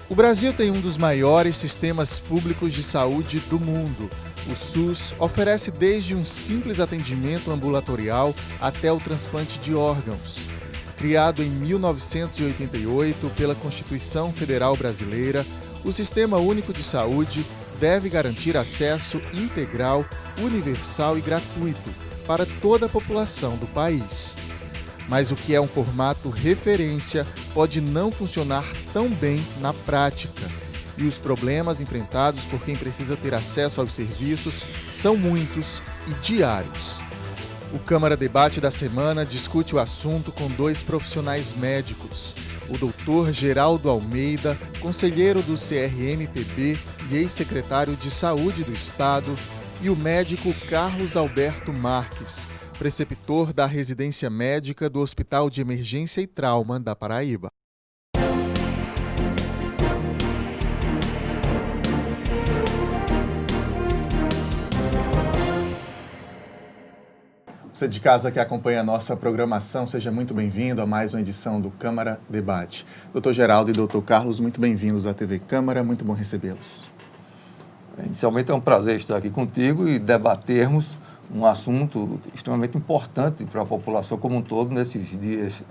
O Brasil tem um dos maiores sistemas públicos de saúde do mundo. O SUS oferece desde um simples atendimento ambulatorial até o transplante de órgãos. Criado em 1988 pela Constituição Federal Brasileira, o Sistema Único de Saúde deve garantir acesso integral, universal e gratuito para toda a população do país. Mas o que é um formato referência pode não funcionar tão bem na prática. E os problemas enfrentados por quem precisa ter acesso aos serviços são muitos e diários. O Câmara Debate da Semana discute o assunto com dois profissionais médicos. O Dr. Geraldo Almeida, conselheiro do CRMPB e ex-secretário de Saúde do Estado, e o médico Carlos Alberto Marques, preceptor da residência médica do Hospital de Emergência e Trauma da Paraíba. Você de casa que acompanha a nossa programação, seja muito bem-vindo a mais uma edição do Câmara Debate. Dr. Geraldo e Dr. Carlos, muito bem-vindos à TV Câmara, muito bom recebê-los. Inicialmente é um prazer estar aqui contigo e debatermos um assunto extremamente importante para a população como um todo nesses dias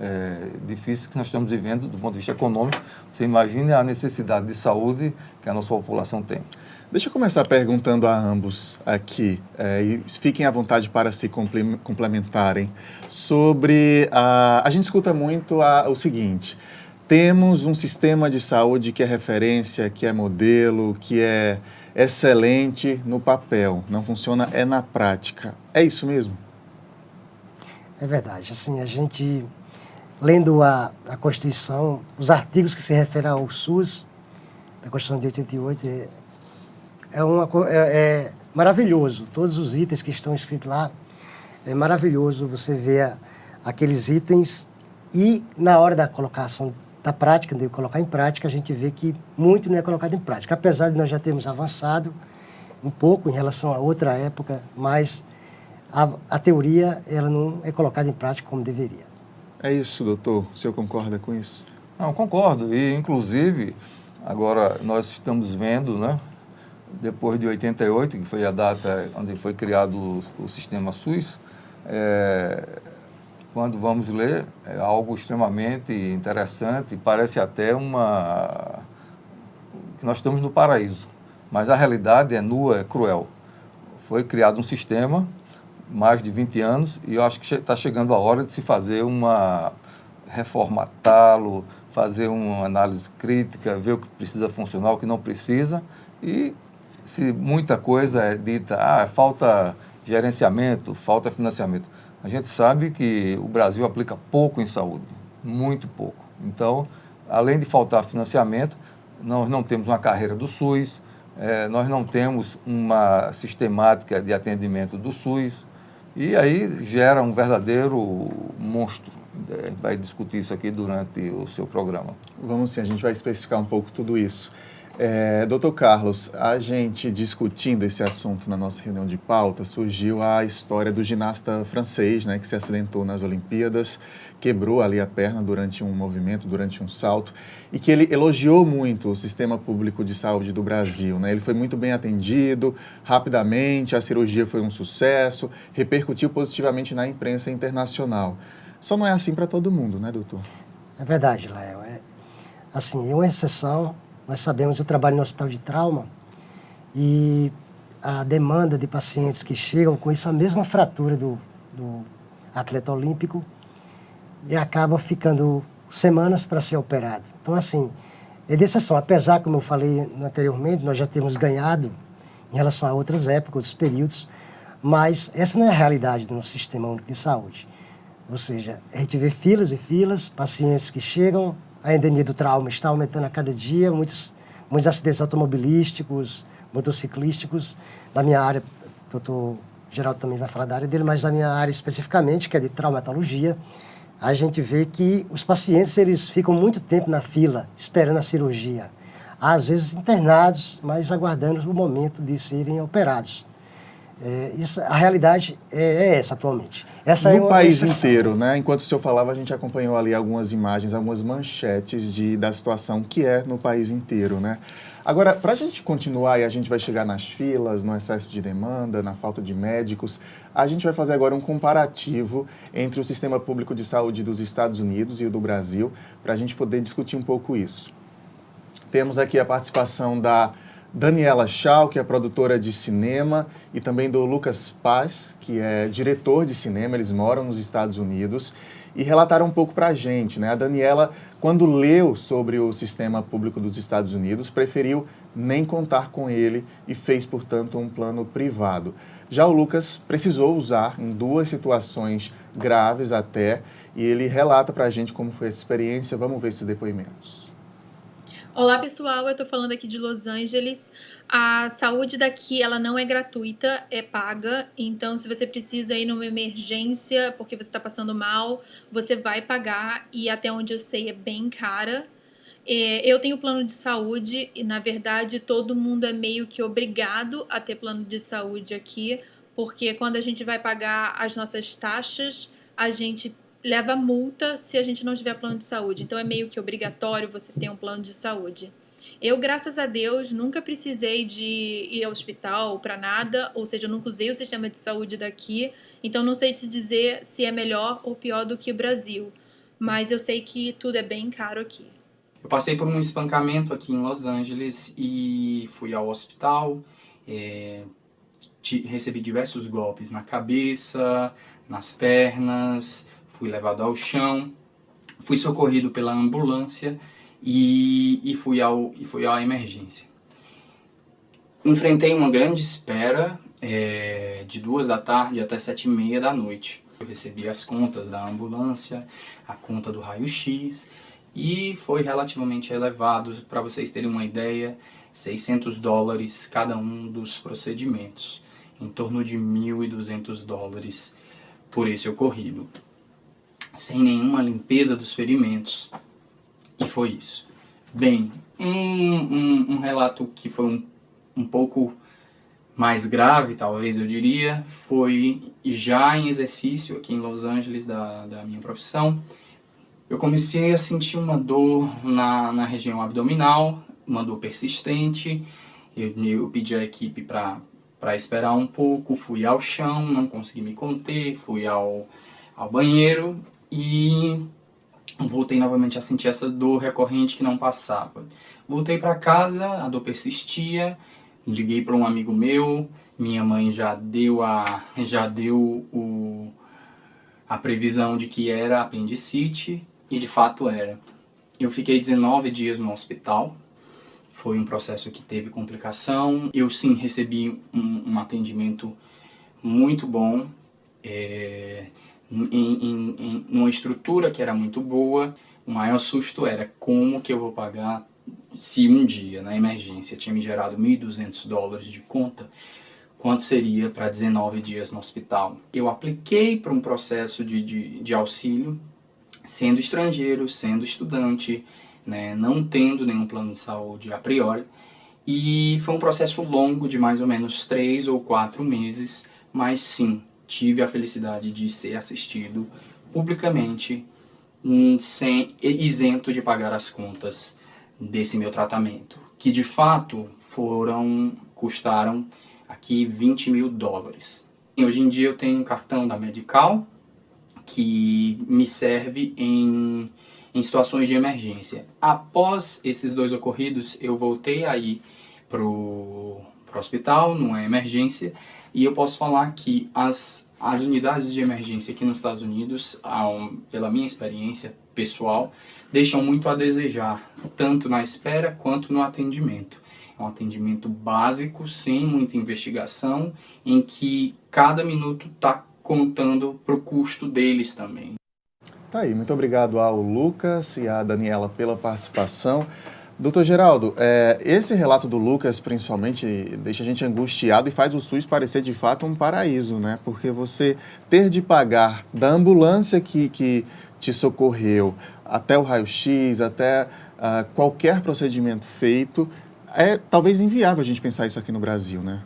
difíceis que nós estamos vivendo do ponto de vista econômico. Você imagine a necessidade de saúde que a nossa população tem. Deixa eu começar perguntando a ambos aqui, e fiquem à vontade para se complementarem, sobre... A gente escuta muito o seguinte: temos um sistema de saúde que é referência, que é modelo, que é excelente no papel, não funciona na prática. É isso mesmo? É verdade. Assim, a gente, lendo a Constituição, os artigos que se referem ao SUS, da Constituição de 88, é maravilhoso. Todos os itens que estão escritos lá, é maravilhoso você ver aqueles itens e, na hora da colocação da prática, de colocar em prática, a gente vê que muito não é colocado em prática. Apesar de nós já termos avançado um pouco em relação a outra época, mas a teoria ela não é colocada em prática como deveria. É isso, doutor. O senhor concorda com isso? Não, concordo. E, inclusive, agora nós estamos vendo, né, depois de 88, que foi a data onde foi criado o sistema SUS, quando vamos ler, é algo extremamente interessante, parece até que nós estamos no paraíso, mas a realidade é nua, é cruel. Foi criado um sistema, mais de 20 anos, e eu acho que está chegando a hora de se fazer reformatá-lo, fazer uma análise crítica, ver o que precisa funcionar, o que não precisa, e se muita coisa é dita, falta gerenciamento, falta financiamento. A gente sabe que o Brasil aplica pouco em saúde, muito pouco. Então, além de faltar financiamento, nós não temos uma carreira do SUS, nós não temos uma sistemática de atendimento do SUS, e aí gera um verdadeiro monstro. A gente vai discutir isso aqui durante o seu programa. Vamos sim, a gente vai especificar um pouco tudo isso. Doutor Carlos, a gente discutindo esse assunto na nossa reunião de pauta, surgiu a história do ginasta francês, né, que se acidentou nas Olimpíadas, quebrou ali a perna durante um movimento, durante um salto, e que ele elogiou muito o sistema público de saúde do Brasil, né? Ele foi muito bem atendido, rapidamente, a cirurgia foi um sucesso, repercutiu positivamente na imprensa internacional. Só não é assim para todo mundo, né, doutor? É verdade, Léo. Assim, é uma exceção. Nós sabemos, eu trabalho no hospital de trauma e a demanda de pacientes que chegam com essa mesma fratura do atleta olímpico e acabam ficando semanas para ser operado. Então, assim, é de exceção. Apesar, como eu falei anteriormente, nós já temos ganhado em relação a outras épocas, outros períodos, mas essa não é a realidade do nosso sistema único de saúde. Ou seja, a gente vê filas e filas, pacientes que chegam. A endemia do trauma está aumentando a cada dia, muitos acidentes automobilísticos, motociclísticos. Na minha área, o doutor Geraldo também vai falar da área dele, mas na minha área especificamente, que é de traumatologia, a gente vê que os pacientes eles ficam muito tempo na fila, esperando a cirurgia. Às vezes internados, mas aguardando o momento de serem operados. A realidade é essa atualmente. Essa é no uma país exceção. inteiro, né? Enquanto o senhor falava, a gente acompanhou ali algumas imagens, algumas manchetes da situação que é no país inteiro, né? Agora, para a gente continuar, e a gente vai chegar nas filas, no excesso de demanda, na falta de médicos, a gente vai fazer agora um comparativo entre o sistema público de saúde dos Estados Unidos e o do Brasil, para a gente poder discutir um pouco isso. Temos aqui a participação da Daniela Shaw, que é produtora de cinema, e também do Lucas Paz, que é diretor de cinema, eles moram nos Estados Unidos, e relataram um pouco para a gente, né? A Daniela, quando leu sobre o sistema público dos Estados Unidos, preferiu nem contar com ele e fez, portanto, um plano privado. Já o Lucas precisou usar em 2 situações graves até, e ele relata para a gente como foi essa experiência. Vamos ver esses depoimentos. Olá pessoal, eu estou falando aqui de Los Angeles. A saúde daqui ela não é gratuita, é paga. Então se você precisa ir numa emergência porque você está passando mal, você vai pagar e até onde eu sei é bem cara. Eu tenho plano de saúde e na verdade todo mundo é meio que obrigado a ter plano de saúde aqui, porque quando a gente vai pagar as nossas taxas, a gente leva multa se a gente não tiver plano de saúde. Então é meio que obrigatório você ter um plano de saúde. Eu, graças a Deus, nunca precisei de ir ao hospital para nada, ou seja, eu nunca usei o sistema de saúde daqui, então não sei te dizer se é melhor ou pior do que o Brasil, mas eu sei que tudo é bem caro aqui. Eu passei por um espancamento aqui em Los Angeles e fui ao hospital, recebi diversos golpes na cabeça, nas pernas, fui levado ao chão, fui socorrido pela ambulância e fui à emergência. Enfrentei uma grande espera de 2 da tarde até 7h30 da noite. Eu recebi as contas da ambulância, a conta do raio-x e foi relativamente elevado, para vocês terem uma ideia, $600 cada um dos procedimentos, em torno de $1.200 por esse ocorrido, sem nenhuma limpeza dos ferimentos, e foi isso. Bem, um relato que foi um pouco mais grave, talvez eu diria, foi já em exercício aqui em Los Angeles da minha profissão. Eu comecei a sentir uma dor na região abdominal, uma dor persistente. Eu pedi à equipe para esperar um pouco, fui ao chão, não consegui me conter, fui ao banheiro e voltei novamente a sentir essa dor recorrente que não passava. Voltei para casa, a dor persistia, liguei para um amigo meu, minha mãe já deu a previsão de que era apendicite, e de fato era. Eu fiquei 19 dias no hospital, foi um processo que teve complicação. Eu sim recebi um atendimento muito bom, em uma estrutura que era muito boa. O maior susto era como que eu vou pagar se um dia, na emergência, tinha me gerado $1.200 de conta, quanto seria para 19 dias no hospital. Eu apliquei para um processo de auxílio, sendo estrangeiro, sendo estudante, né, não tendo nenhum plano de saúde a priori, e foi um processo longo de mais ou menos 3 ou 4 meses, mas sim, tive a felicidade de ser assistido publicamente, isento de pagar as contas desse meu tratamento, que de fato custaram aqui $20.000. E hoje em dia eu tenho um cartão da Medical que me serve em situações de emergência. Após esses 2 ocorridos, eu voltei a ir pro hospital, numa emergência, e eu posso falar que as unidades de emergência aqui nos Estados Unidos, pela minha experiência pessoal, deixam muito a desejar, tanto na espera quanto no atendimento. É um atendimento básico, sem muita investigação, em que cada minuto está contando para o custo deles também. Tá aí, muito obrigado ao Lucas e à Daniela pela participação. Doutor Geraldo, esse relato do Lucas, principalmente, deixa a gente angustiado e faz o SUS parecer de fato um paraíso, né? Porque você ter de pagar da ambulância que te socorreu até o raio-x, até qualquer procedimento feito, é talvez inviável a gente pensar isso aqui no Brasil, né?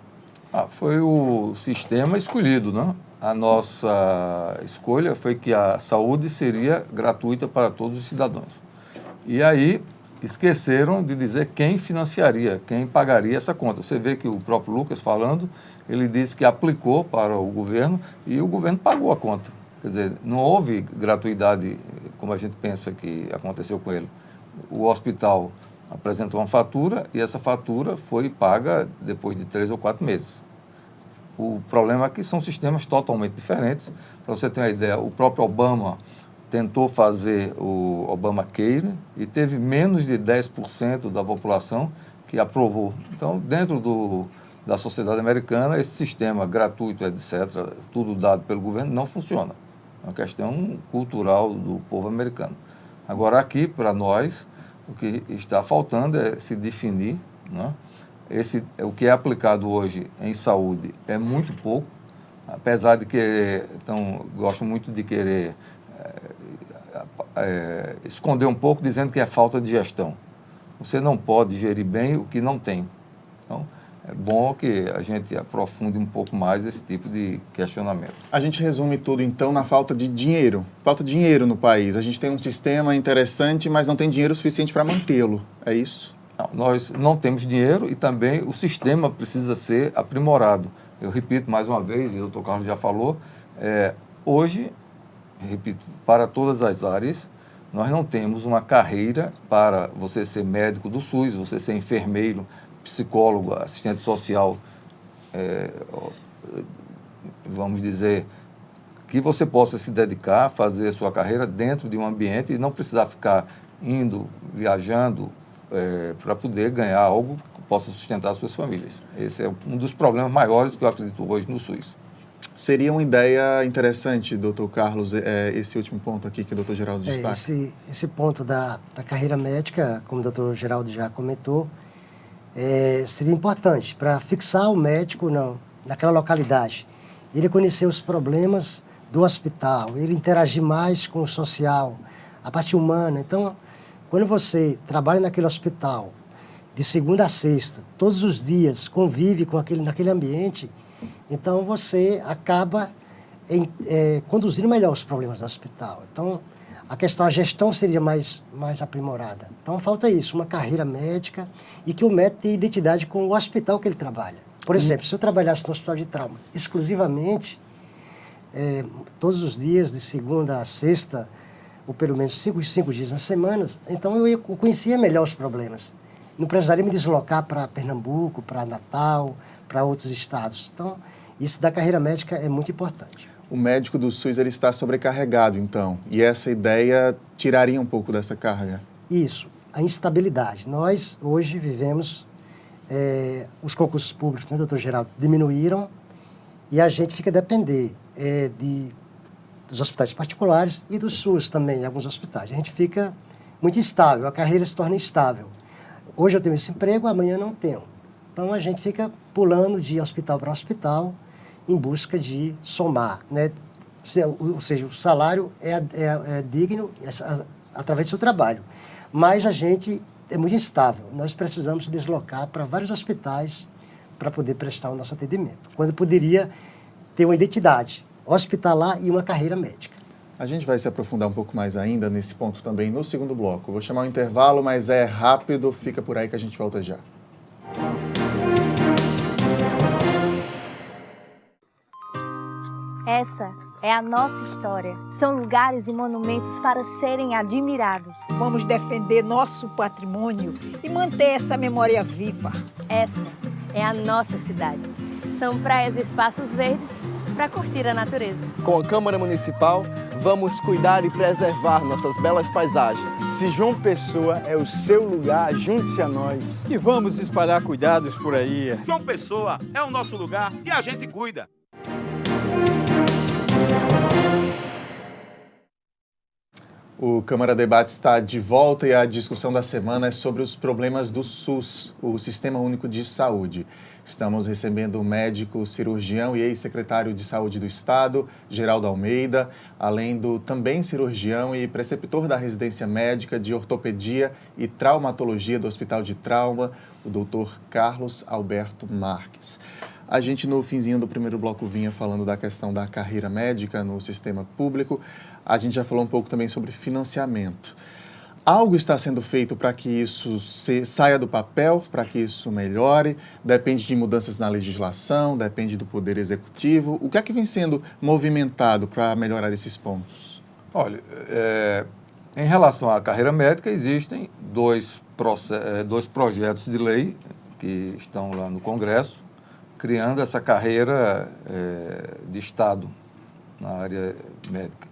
Foi o sistema escolhido, né? A nossa escolha foi que a saúde seria gratuita para todos os cidadãos. E aí esqueceram de dizer quem financiaria, quem pagaria essa conta. Você vê que o próprio Lucas falando, ele disse que aplicou para o governo e o governo pagou a conta. Quer dizer, não houve gratuidade como a gente pensa que aconteceu com ele. O hospital apresentou uma fatura e essa fatura foi paga depois de 3 ou 4 meses. O problema é que são sistemas totalmente diferentes. Para você ter uma ideia, o próprio Obama tentou fazer o Obamacare e teve menos de 10% da população que aprovou. Então, dentro da sociedade americana, esse sistema gratuito, etc., tudo dado pelo governo, não funciona. É uma questão cultural do povo americano. Agora, aqui, para nós, o que está faltando é se definir, né? O que é aplicado hoje em saúde é muito pouco, apesar de querer, então, gosto muito de querer esconder um pouco, dizendo que é falta de gestão. Você não pode gerir bem o que não tem. Então, é bom que a gente aprofunde um pouco mais esse tipo de questionamento. A gente resume tudo, então, na falta de dinheiro. Falta de dinheiro no país. A gente tem um sistema interessante, mas não tem dinheiro suficiente para mantê-lo. É isso? Não, nós não temos dinheiro e também o sistema precisa ser aprimorado. Eu repito mais uma vez, e o Dr. Carlos já falou, hoje, repito, para todas as áreas, nós não temos uma carreira para você ser médico do SUS, você ser enfermeiro, psicólogo, assistente social, vamos dizer, que você possa se dedicar, fazer a sua carreira dentro de um ambiente e não precisar ficar indo, viajando, para poder ganhar algo que possa sustentar as suas famílias. Esse é um dos problemas maiores que eu acredito hoje no SUS. Seria uma ideia interessante, doutor Carlos, esse último ponto aqui que o doutor Geraldo destaca. Esse ponto da carreira médica, como o doutor Geraldo já comentou, seria importante para fixar o médico naquela localidade. Ele conhecer os problemas do hospital, ele interagir mais com o social, a parte humana. Então, quando você trabalha naquele hospital, de segunda a sexta, todos os dias, convive naquele ambiente, então você acaba conduzindo melhor os problemas do hospital. Então, a gestão seria mais aprimorada. Então, falta isso, uma carreira médica e que o médico tenha identidade com o hospital que ele trabalha. Por exemplo, se eu trabalhasse no hospital de trauma exclusivamente, todos os dias, de segunda a sexta, ou pelo menos 5 dias na semana, então eu conhecia melhor os problemas. Não precisaria me deslocar para Pernambuco, para Natal, para outros estados. Então, isso da carreira médica é muito importante. O médico do SUS ele está sobrecarregado, então, e essa ideia tiraria um pouco dessa carga? Isso, a instabilidade. Nós, hoje, vivemos, os concursos públicos, né, doutor Geraldo, diminuíram e a gente fica a depender dos hospitais particulares e do SUS também, em alguns hospitais. A gente fica muito instável, a carreira se torna instável. Hoje eu tenho esse emprego, amanhã não tenho. Então a gente fica pulando de hospital para hospital em busca de somar, né? Ou seja, o salário é digno através do seu trabalho. Mas a gente é muito instável. Nós precisamos se deslocar para vários hospitais para poder prestar o nosso atendimento. Quando poderia ter uma identidade hospitalar e uma carreira médica. A gente vai se aprofundar um pouco mais ainda nesse ponto também no segundo bloco. Vou chamar um intervalo, mas é rápido, fica por aí que a gente volta já. Essa é a nossa história. São lugares e monumentos para serem admirados. Vamos defender nosso patrimônio e manter essa memória viva. Essa é a nossa cidade. São praias e espaços verdes para curtir a natureza. Com a Câmara Municipal, vamos cuidar e preservar nossas belas paisagens. Se João Pessoa é o seu lugar, junte-se a nós. E vamos espalhar cuidados por aí. João Pessoa é o nosso lugar e a gente cuida. O Câmara Debate está de volta e a discussão da semana é sobre os problemas do SUS, o Sistema Único de Saúde. Estamos recebendo o médico, cirurgião e ex-secretário de Saúde do Estado, Geraldo Almeida, além do também cirurgião e preceptor da residência médica de ortopedia e traumatologia do Hospital de Trauma, o doutor Carlos Alberto Marques. A gente, no finzinho do primeiro bloco, vinha falando da questão da carreira médica no sistema público. A gente já falou um pouco também sobre financiamento. Algo está sendo feito para que isso saia do papel, para que isso melhore? Depende de mudanças na legislação, depende do Poder Executivo. O que é que vem sendo movimentado para melhorar esses pontos? Olha, em relação à carreira médica, existem dois projetos de lei que estão lá no Congresso, criando essa carreira de Estado na área médica.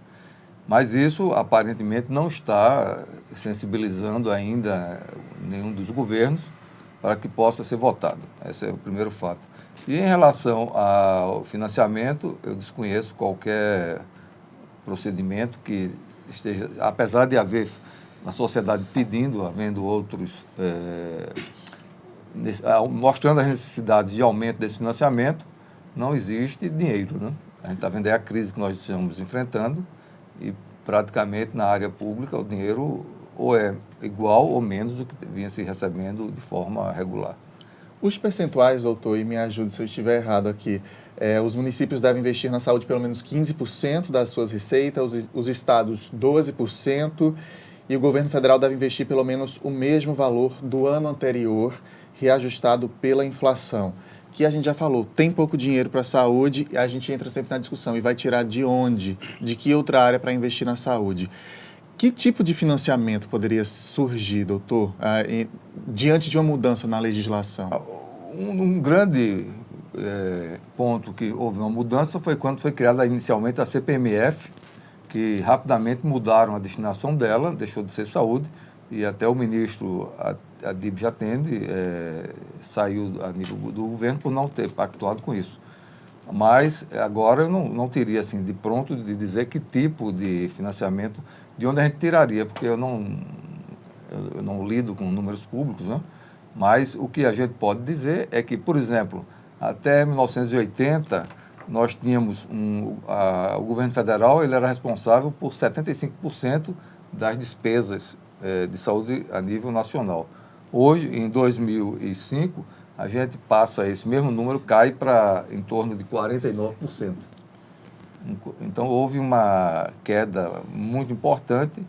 Mas isso, aparentemente, não está sensibilizando ainda nenhum dos governos para que possa ser votado. Esse é o primeiro fato. E em relação ao financiamento, eu desconheço qualquer procedimento que esteja, apesar de haver na sociedade pedindo, havendo outros, mostrando as necessidades de aumento desse financiamento, não existe dinheiro, né? A gente está vendo aí a crise que nós estamos enfrentando, e praticamente na área pública o dinheiro ou é igual ou menos do que vinha se recebendo de forma regular. Os percentuais, doutor, e me ajude se eu estiver errado aqui, os municípios devem investir na saúde pelo menos 15% das suas receitas, os estados 12%, e o governo federal deve investir pelo menos o mesmo valor do ano anterior, reajustado pela inflação. Que a gente já falou, tem pouco dinheiro para a saúde e a gente entra sempre na discussão e vai tirar de onde, de que outra área para investir na saúde. Que tipo de financiamento poderia surgir, doutor, diante de uma mudança na legislação? Um grande ponto que houve uma mudança foi quando foi criada inicialmente a CPMF, que rapidamente mudaram a destinação dela, deixou de ser saúde, e até o ministro Adib Jatende saiu a nível do governo por não ter pactuado com isso. Mas agora eu não teria assim de pronto de dizer que tipo de financiamento, de onde a gente tiraria, porque eu não lido com números públicos, né? Mas o que a gente pode dizer é que, por exemplo, até 1980, nós tínhamos o governo federal, ele era responsável por 75% das despesas de saúde a nível nacional. Hoje, em 2005, a gente passa esse mesmo número, cai para em torno de 49%. Então, houve uma queda muito importante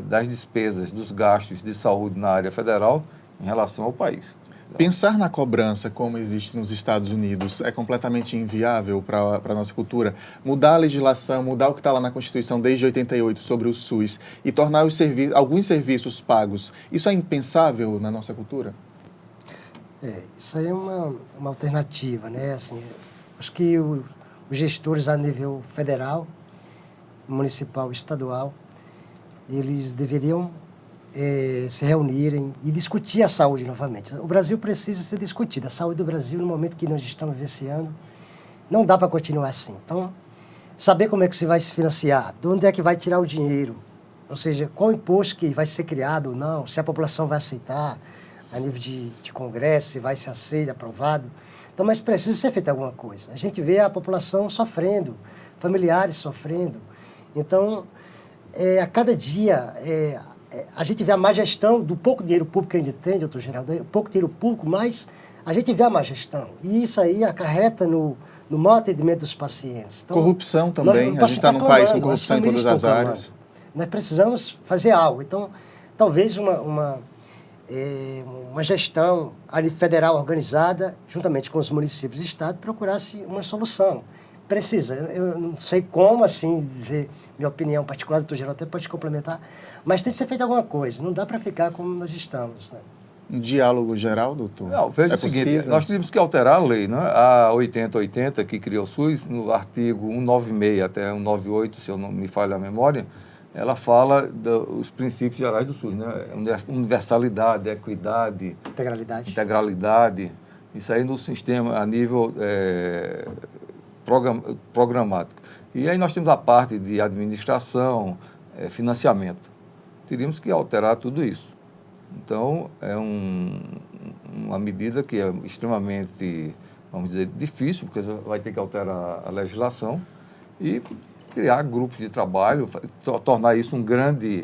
das despesas, dos gastos de saúde na área federal em relação ao país. Pensar na cobrança como existe nos Estados Unidos é completamente inviável para a nossa cultura? Mudar a legislação, mudar o que está lá na Constituição desde 88 sobre o SUS e tornar alguns serviços pagos, isso é impensável na nossa cultura? Isso aí é uma alternativa, né? Assim, acho que os gestores a nível federal, municipal, estadual, eles deveriam se reunirem e discutir a saúde novamente. O Brasil precisa ser discutido. A saúde do Brasil, no momento que nós estamos vivenciando, não dá para continuar assim. Então, saber como é que se vai se financiar, de onde é que vai tirar o dinheiro, ou seja, qual imposto que vai ser criado ou não, se a população vai aceitar a nível de congresso, se vai ser aceito, aprovado. Então, mas precisa ser feita alguma coisa. A gente vê a população sofrendo, familiares sofrendo. Então, a cada dia, a gente vê a má gestão do pouco dinheiro público que a gente tem, doutor Geraldo, pouco dinheiro público, mas a gente vê a má gestão. E isso aí acarreta no mau atendimento dos pacientes. Então, corrupção também, a gente está num país com corrupção em todas as áreas. Nós precisamos fazer algo. Então, talvez uma gestão a nível federal organizada, juntamente com os municípios e estado, procurasse uma solução. Precisa. Eu não sei como, assim, dizer minha opinião particular, o doutor Geraldo até pode complementar, mas tem que ser feita alguma coisa. Não dá para ficar como nós estamos, né? Um diálogo geral, doutor? Não, veja o seguinte, nós teríamos que alterar a lei, né? A 8080, que criou o SUS, no artigo 196 até 198, se eu não me falha a memória, ela fala dos princípios gerais do SUS, né? Universalidade, equidade, integralidade. Isso aí no sistema a nível programático. E aí nós temos a parte de administração, financiamento. Teríamos que alterar tudo isso. Então, é uma medida que é extremamente, vamos dizer, difícil, porque vai ter que alterar a legislação e criar grupos de trabalho, tornar isso um grande...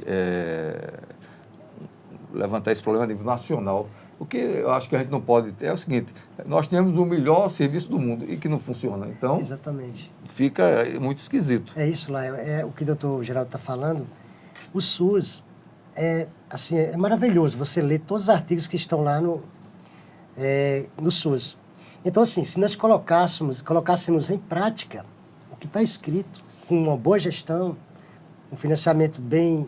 levantar esse problema a nível nacional O que eu acho que a gente não pode ter é o seguinte, nós temos o melhor serviço do mundo e que não funciona. Então, exatamente. Fica muito esquisito. É isso lá, é o que o doutor Geraldo está falando. O SUS é maravilhoso você ler todos os artigos que estão lá no SUS. Então, assim, se nós colocássemos em prática o que está escrito, com uma boa gestão, um financiamento bem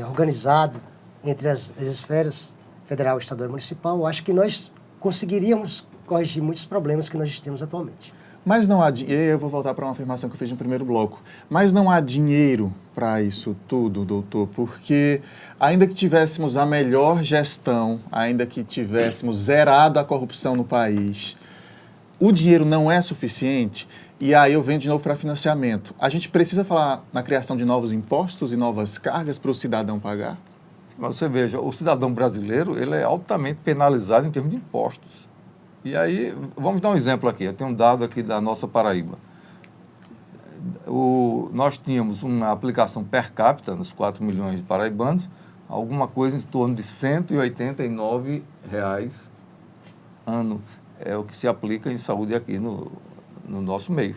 organizado entre as esferas federal, estadual e municipal, eu acho que nós conseguiríamos corrigir muitos problemas que nós temos atualmente. Mas não há dinheiro, eu vou voltar para uma afirmação que eu fiz no primeiro bloco, mas não há dinheiro para isso tudo, doutor, porque ainda que tivéssemos a melhor gestão, ainda que tivéssemos zerado a corrupção no país, o dinheiro não é suficiente e aí eu venho de novo para financiamento. A gente precisa falar na criação de novos impostos e novas cargas para o cidadão pagar? Mas você veja, o cidadão brasileiro ele é altamente penalizado em termos de impostos. E aí, vamos dar um exemplo aqui. Eu tenho um dado aqui da nossa Paraíba. Nós tínhamos uma aplicação per capita nos 4 milhões de paraibanos, alguma coisa em torno de R$ 189 ano. É o que se aplica em saúde aqui no nosso meio.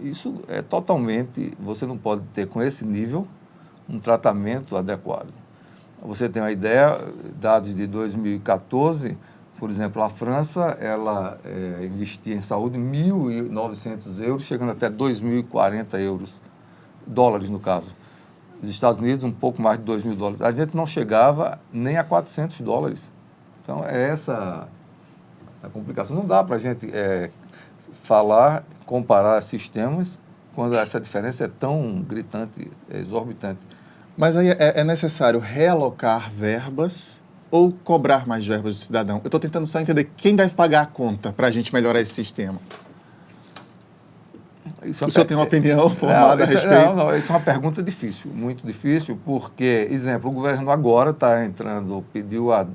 Isso é totalmente... Você não pode ter com esse nível um tratamento adequado. Você tem uma ideia, dados de 2014... Por exemplo, a França, ela investia em saúde 1.900 euros, chegando até 2.040 euros, dólares no caso. Os Estados Unidos, um pouco mais de 2.000 dólares. A gente não chegava nem a 400 dólares. Então, é essa a complicação. Não dá para a gente comparar sistemas, quando essa diferença é tão gritante, exorbitante. Mas aí é necessário realocar verbas ou cobrar mais verbas do cidadão? Eu estou tentando só entender quem deve pagar a conta para a gente melhorar esse sistema. O senhor tem uma opinião formada a respeito? Não, isso é uma pergunta difícil, muito difícil, porque, exemplo, o governo agora está pediu a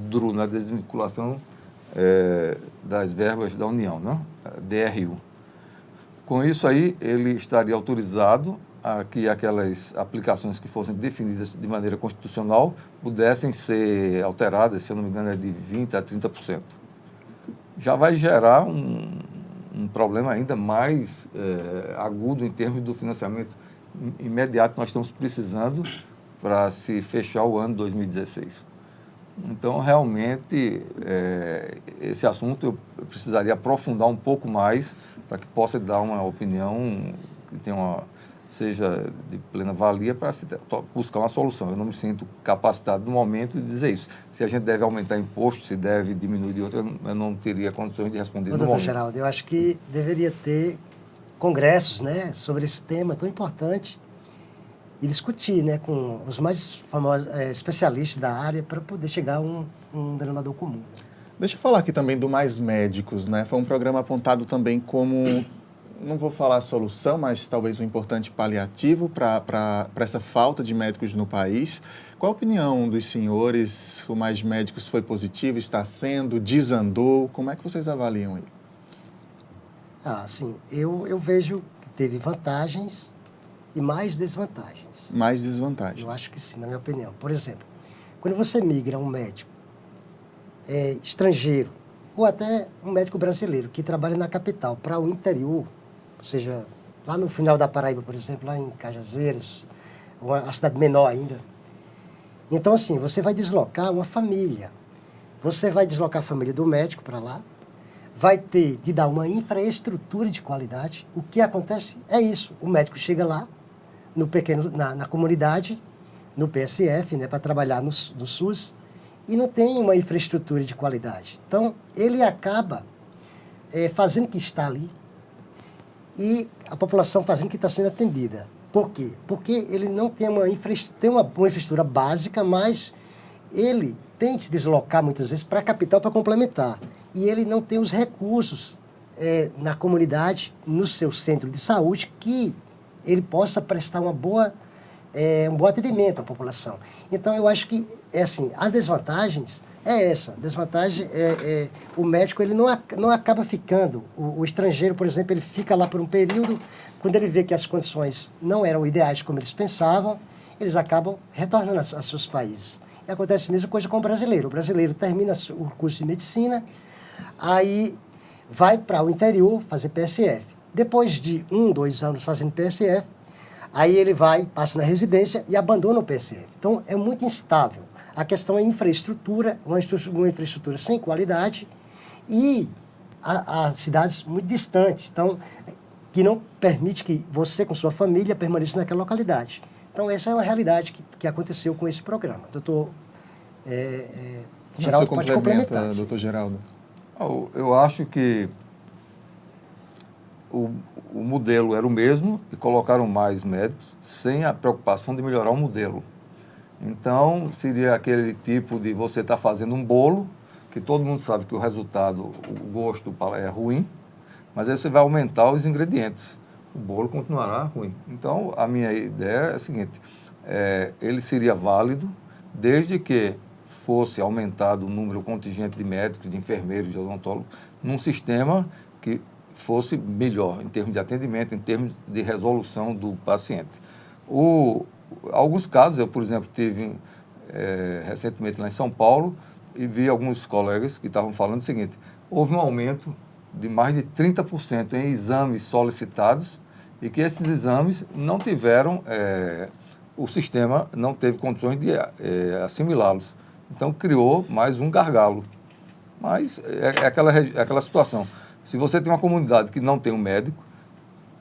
DRU, na desvinculação das verbas da União, né? DRU. Com isso aí, ele estaria autorizado a que aquelas aplicações que fossem definidas de maneira constitucional pudessem ser alteradas, se eu não me engano, é de 20% a 30%. Já vai gerar um problema ainda mais agudo em termos do financiamento imediato que nós estamos precisando para se fechar o ano 2016. Então, realmente, esse assunto eu precisaria aprofundar um pouco mais para que possa dar uma opinião que tenha seja de plena valia para buscar uma solução. Eu não me sinto capacitado no momento de dizer isso. Se a gente deve aumentar imposto, se deve diminuir de outro, eu não teria condições de responder no momento. Doutor Geraldo, eu acho que deveria ter congressos, né, sobre esse tema tão importante e discutir, né, com os mais famosos especialistas da área para poder chegar a um denominador comum. Deixa eu falar aqui também do Mais Médicos, né? Foi um programa apontado também como, não vou falar solução, mas talvez um importante paliativo para essa falta de médicos no país. Qual a opinião dos senhores? O Mais Médicos foi positivo, está sendo, desandou? Como é que vocês avaliam ele? Sim, eu vejo que teve vantagens e mais desvantagens. Mais desvantagens. Eu acho que sim, na minha opinião. Por exemplo, quando você migra um médico estrangeiro, ou até um médico brasileiro que trabalha na capital para o interior, ou seja, lá no final da Paraíba, por exemplo, lá em Cajazeiras, ou a cidade menor ainda. Então, assim, você vai deslocar uma família. Você vai deslocar a família do médico para lá, vai ter de dar uma infraestrutura de qualidade. O que acontece é isso. O médico chega lá, na comunidade, no PSF, né, para trabalhar no SUS, e não tem uma infraestrutura de qualidade. Então, ele acaba fazendo que está ali e a população fazendo que está sendo atendida. Por quê? Porque ele não tem uma infraestrutura básica, mas ele tem que se deslocar muitas vezes para a capital para complementar. E ele não tem os recursos na comunidade, no seu centro de saúde, que ele possa prestar um bom atendimento à população. Então, eu acho que, as desvantagens essa. A desvantagem o médico ele não acaba ficando. O estrangeiro, por exemplo, ele fica lá por um período, quando ele vê que as condições não eram ideais como eles pensavam, eles acabam retornando aos seus países. E acontece a mesma coisa com o brasileiro. O brasileiro termina o curso de medicina, aí vai para o interior fazer PSF. Depois de 1, 2 anos fazendo PSF, aí ele passa na residência e abandona o PSF. Então, é muito instável. A questão é infraestrutura, uma infraestrutura sem qualidade e as cidades muito distantes, então, que não permite que você, com sua família, permaneça naquela localidade. Então, essa é uma realidade que aconteceu com esse programa. Doutor Geraldo pode complementar. Doutor Geraldo. Eu acho que o modelo era o mesmo e colocaram mais médicos sem a preocupação de melhorar o modelo. Então, seria aquele tipo de você estar fazendo um bolo, que todo mundo sabe que o resultado, o gosto é ruim, mas aí você vai aumentar os ingredientes. O bolo continuará ruim. Então, a minha ideia é a seguinte, ele seria válido desde que fosse aumentado o número, o contingente de médicos, de enfermeiros, de odontólogos, num sistema que fosse melhor em termos de atendimento, em termos de resolução do paciente. Alguns casos, eu, por exemplo, tive recentemente lá em São Paulo e vi alguns colegas que estavam falando o seguinte, houve um aumento de mais de 30% em exames solicitados e que esses exames não tiveram, o sistema não teve condições de assimilá-los. Então, criou mais um gargalo. Mas é aquela situação. Se você tem uma comunidade que não tem um médico,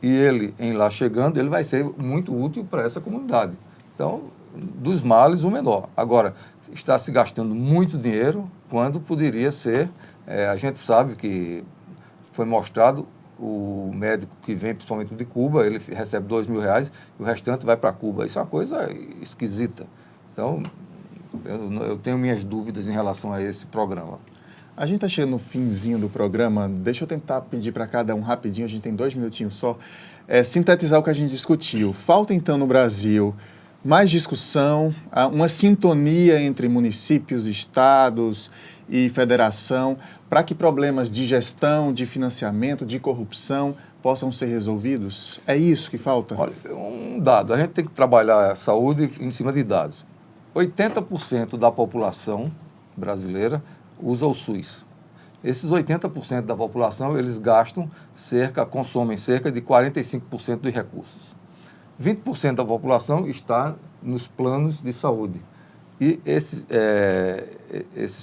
e ele, em lá chegando, ele vai ser muito útil para essa comunidade. Então, dos males, o menor. Agora, está se gastando muito dinheiro quando poderia ser, a gente sabe que foi mostrado, o médico que vem principalmente de Cuba, ele recebe R$2.000 e o restante vai para Cuba. Isso é uma coisa esquisita. Então, eu tenho minhas dúvidas em relação a esse programa. A gente está chegando no finzinho do programa, deixa eu tentar pedir para cada um rapidinho, a gente tem 2 minutinhos só, sintetizar o que a gente discutiu. Falta então no Brasil mais discussão, uma sintonia entre municípios, estados e federação, para que problemas de gestão, de financiamento, de corrupção possam ser resolvidos? É isso que falta? Olha, um dado, a gente tem que trabalhar a saúde em cima de dados. 80% da população brasileira usa o SUS. Esses 80% da população, eles consomem cerca de 45% dos recursos. 20% da população está nos planos de saúde. E esses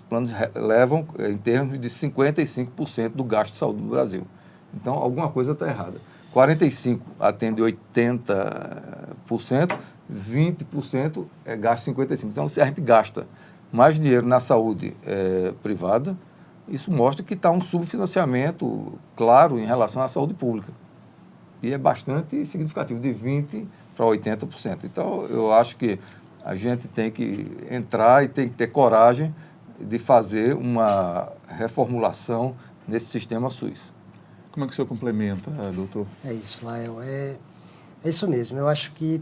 planos levam em termos de 55% do gasto de saúde do Brasil. Então, alguma coisa está errada. 45% atende 80%, 20% gasta 55%. Então, se a gente gasta mais dinheiro na saúde privada, isso mostra que está um subfinanciamento claro em relação à saúde pública. E é bastante significativo, de 20% para 80%. Então, eu acho que a gente tem que entrar e tem que ter coragem de fazer uma reformulação nesse sistema SUS. Como é que o senhor complementa, doutor? É isso, Lael. É isso mesmo. Eu acho que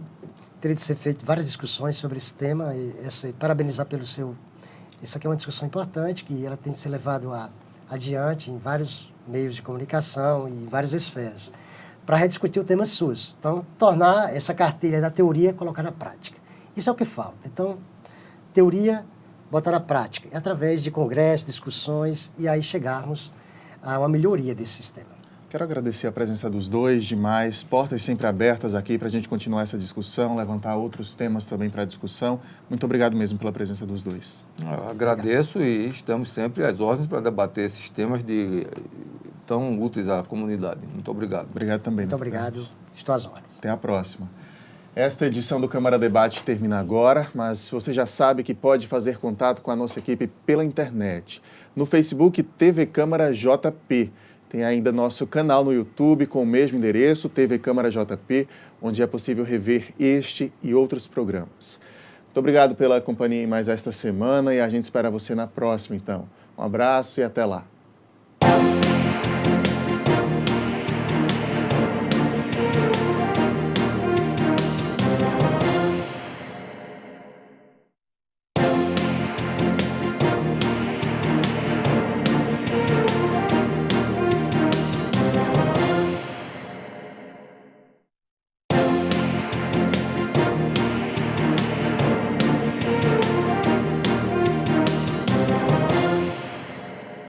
teria de ser feito várias discussões sobre esse tema e parabenizar pelo seu... Isso aqui é uma discussão importante, que ela tem de ser levada adiante em vários meios de comunicação e várias esferas, para rediscutir o tema SUS. Então, tornar essa cartilha da teoria e colocar na prática. Isso é o que falta. Então, teoria, botar na prática, através de congressos, discussões, e aí chegarmos a uma melhoria desse sistema. Quero agradecer a presença dos dois, demais, portas sempre abertas aqui para a gente continuar essa discussão, levantar outros temas também para a discussão. Muito obrigado mesmo pela presença dos dois. Eu agradeço e estamos sempre às ordens para debater esses temas tão úteis à comunidade. Muito obrigado. Obrigado também. Muito obrigado. Estou às ordens. Até a próxima. Esta edição do Câmara Debate termina agora, mas você já sabe que pode fazer contato com a nossa equipe pela internet. No Facebook, TV Câmara JP. Tem ainda nosso canal no YouTube com o mesmo endereço, TV Câmara JP, onde é possível rever este e outros programas. Muito obrigado pela companhia em mais esta semana e a gente espera você na próxima, então. Um abraço e até lá.